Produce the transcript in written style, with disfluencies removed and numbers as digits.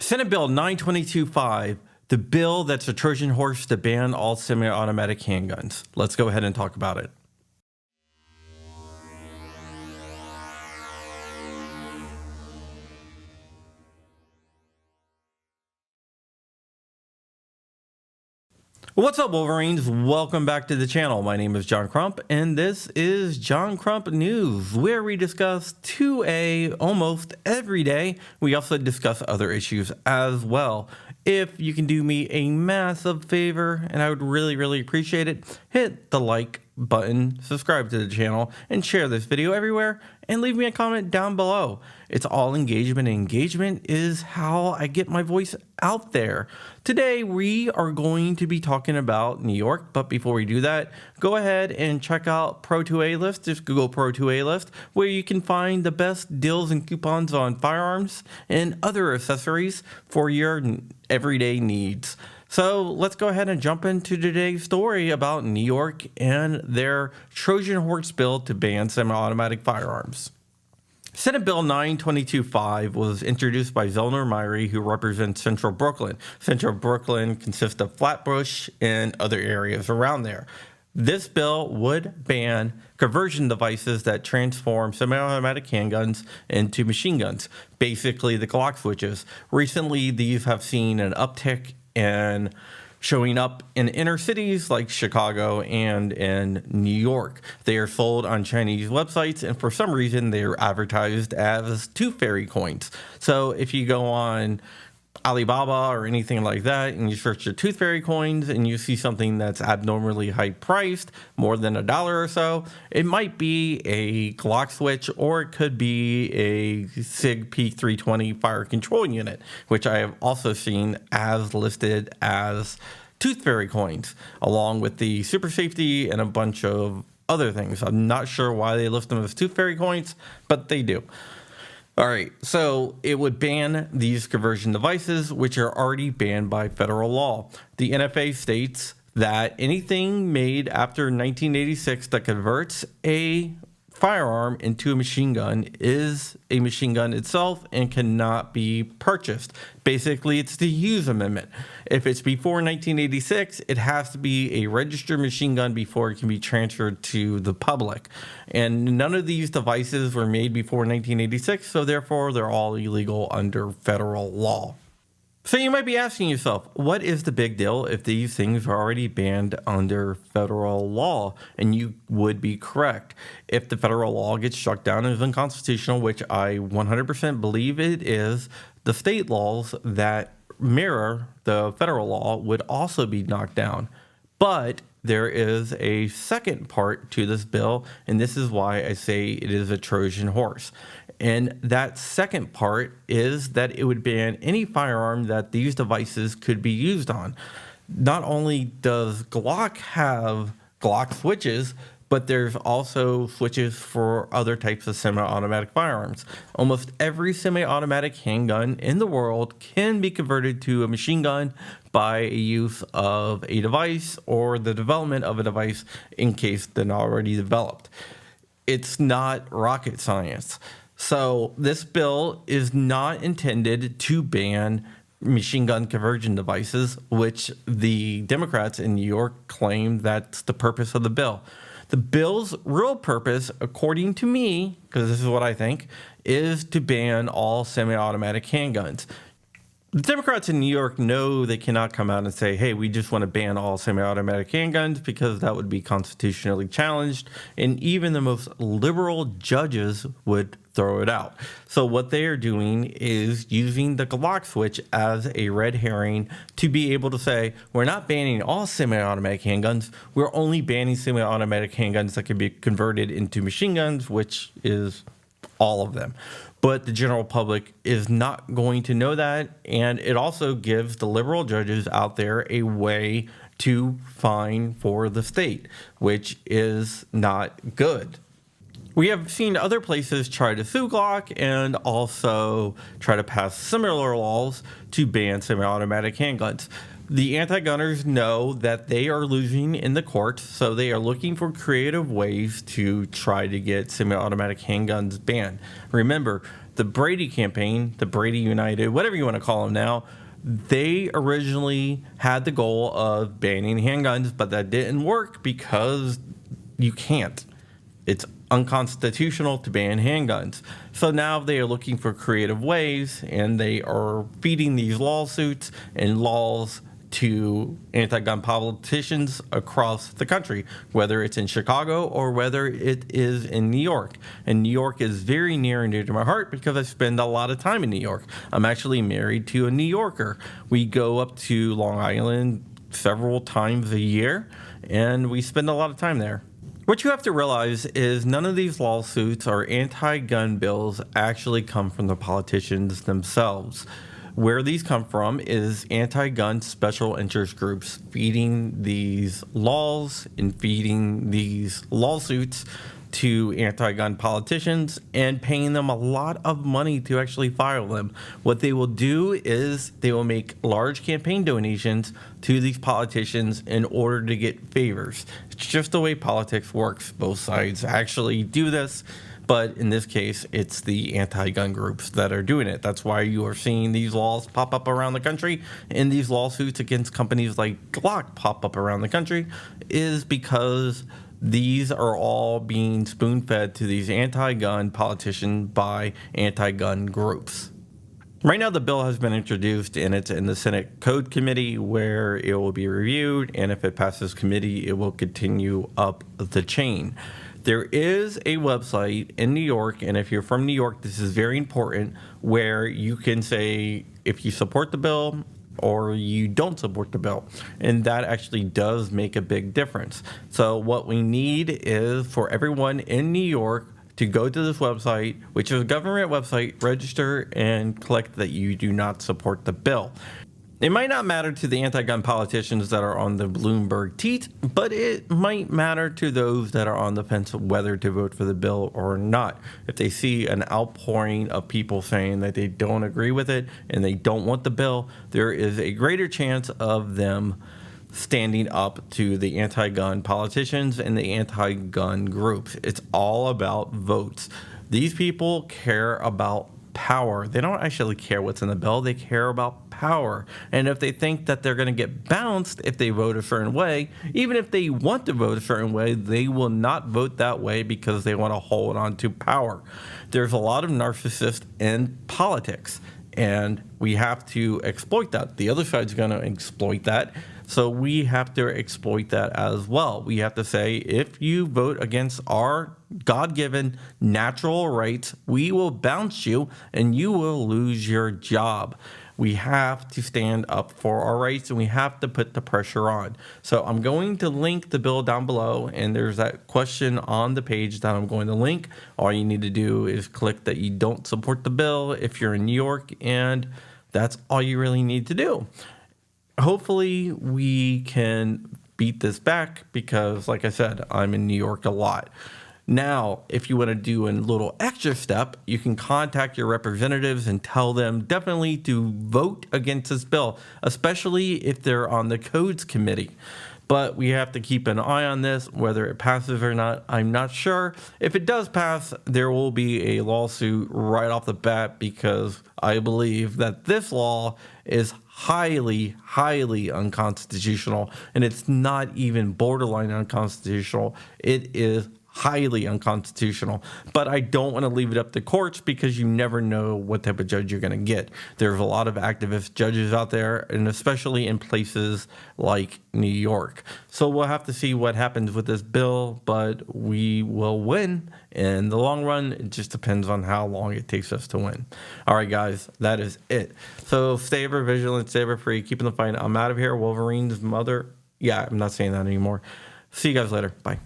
Senate Bill 922.5, the bill that's a Trojan horse to ban all semi-automatic handguns. Let's go ahead and talk about it. What's up, Wolverines? Welcome back to the channel. My name is John Crump, and this is John Crump News, where we discuss 2A almost every day. We also discuss other issues as well. If you can do me a massive favor, and I would really appreciate it, hit the like button, subscribe to the channel, and share this video everywhere, and leave me a comment down below. It's all engagement, and engagement is how I get my voice out there. Today, we are going to be talking about New York, but before we do that, go ahead and check out Pro2A List. Just Google Pro2A List, where you can find the best deals and coupons on firearms and other accessories for your everyday needs. So let's go ahead and jump into today's story about New York and their Trojan horse bill to ban semi-automatic firearms. Senate Bill 922.5 was introduced by Zellner Myrie, who represents Central Brooklyn. Central Brooklyn consists of Flatbush and other areas around there. This bill would ban conversion devices that transform semi-automatic handguns into machine guns, basically the Glock switches. Recently, these have seen an uptick and showing up in inner cities like Chicago and in New York. They are sold on Chinese websites, and for some reason they are advertised as tooth fairy coins. So if you go on Alibaba or anything like that and you search the tooth fairy coins and you see something that's abnormally high priced, more than $1 or so, it might be a Glock switch, or it could be a SIG P320 fire control unit, which I have also seen as listed as tooth fairy coins, along with the super safety and a bunch of other things. I'm not sure why they list them as tooth fairy coins, but they do. All right, so it would ban these conversion devices, which are already banned by federal law. The NFA states that anything made after 1986 that converts a firearm into a machine gun is a machine gun itself and cannot be purchased. Basically, it's the Hughes Amendment. If it's before 1986, it has to be a registered machine gun before it can be transferred to the public. And none of these devices were made before 1986, so therefore they're all illegal under federal law. So you might be asking yourself, what is the big deal if these things are already banned under federal law? And you would be correct. If the federal law gets struck down as unconstitutional, which I 100% believe it is, the state laws that mirror the federal law would also be knocked down. But there is a second part to this bill, and this is why I say it is a Trojan horse. And that second part is that it would ban any firearm that these devices could be used on. Not only does Glock have Glock switches, but there's also switches for other types of semi-automatic firearms. Almost every semi-automatic handgun in the world can be converted to a machine gun by use of a device or the development of a device in case they're not already developed. It's not rocket science. So this bill is not intended to ban machine gun conversion devices, which the Democrats in New York claim that's the purpose of the bill. The bill's real purpose, according to me, because this is what I think, is to ban all semi-automatic handguns. The Democrats in New York know they cannot come out and say, hey, we just want to ban all semi-automatic handguns, because that would be constitutionally challenged, and even the most liberal judges would throw it out. So what they are doing is using the Glock switch as a red herring to be able to say, we're not banning all semi-automatic handguns, we're only banning semi-automatic handguns that can be converted into machine guns, which is all of them. But the general public is not going to know that, and it also gives the liberal judges out there a way to fine for the state, which is not good. We have seen other places try to sue Glock and also try to pass similar laws to ban semi-automatic handguns. The anti-gunners know that they are losing in the courts, so they are looking for creative ways to try to get semi-automatic handguns banned. Remember, the Brady campaign, the Brady United, whatever you want to call them now, they originally had the goal of banning handguns, but that didn't work because you can't. It's unconstitutional to ban handguns. So now they are looking for creative ways, and they are feeding these lawsuits and laws to anti-gun politicians across the country, whether it's in Chicago or whether it is in New York. And New York is very near and dear to my heart because I spend a lot of time in New York. I'm actually married to a New Yorker. We go up to Long Island several times a year, and we spend a lot of time there. What you have to realize is none of these lawsuits or anti-gun bills actually come from the politicians themselves. Where these come from is anti-gun special interest groups feeding these laws and feeding these lawsuits to anti-gun politicians and paying them a lot of money to actually file them. What they will do is they will make large campaign donations to these politicians in order to get favors. It's just the way politics works. Both sides actually do this, but in this case, it's the anti-gun groups that are doing it. That's why you are seeing these laws pop up around the country, and these lawsuits against companies like Glock pop up around the country, is because these are all being spoon-fed to these anti-gun politicians by anti-gun groups. Right now, the bill has been introduced, and it's in the Senate Code Committee where it will be reviewed, and if it passes committee, it will continue up the chain. There is a website in New York, and if you're from New York, this is very important, where you can say if you support the bill or you don't support the bill. And that actually does make a big difference. So what we need is for everyone in New York to go to this website, which is a government website, register and click that you do not support the bill. It might not matter to the anti-gun politicians that are on the Bloomberg teat, but it might matter to those that are on the fence of whether to vote for the bill or not. If they see an outpouring of people saying that they don't agree with it and they don't want the bill, there is a greater chance of them standing up to the anti-gun politicians and the anti-gun groups. It's all about votes. These people care about power. They don't actually care what's in the bill. They care about power. And if they think that they're going to get bounced if they vote a certain way, even if they want to vote a certain way, they will not vote that way because they want to hold on to power. There's a lot of narcissists in politics, and we have to exploit that. The other side's going to exploit that. So we have to exploit that as well. We have to say, if you vote against our God-given natural rights, we will bounce you and you will lose your job. We have to stand up for our rights, and we have to put the pressure on. So I'm going to link the bill down below, and there's that question on the page that I'm going to link. All you need to do is click that you don't support the bill if you're in New York, and that's all you really need to do. Hopefully we can beat this back because, like I said, I'm in New York a lot. Now, if you want to do a little extra step, you can contact your representatives and tell them definitely to vote against this bill, especially if they're on the Codes Committee. But we have to keep an eye on this, whether it passes or not. I'm not sure. If it does pass, there will be a lawsuit right off the bat because I believe that this law is highly, highly unconstitutional, and it's not even borderline unconstitutional. It is highly unconstitutional, but I don't want to leave it up to courts because you never know what type of judge you're going to get. There's a lot of activist judges out there, and especially in places like New York. So we'll have to see what happens with this bill, but we will win. In the long run, it just depends on how long it takes us to win. All right, guys, that is it. So stay ever vigilant, stay ever free, keeping the fight. I'm out of here. Wolverine's mother. Yeah, I'm not saying that anymore. See you guys later. Bye.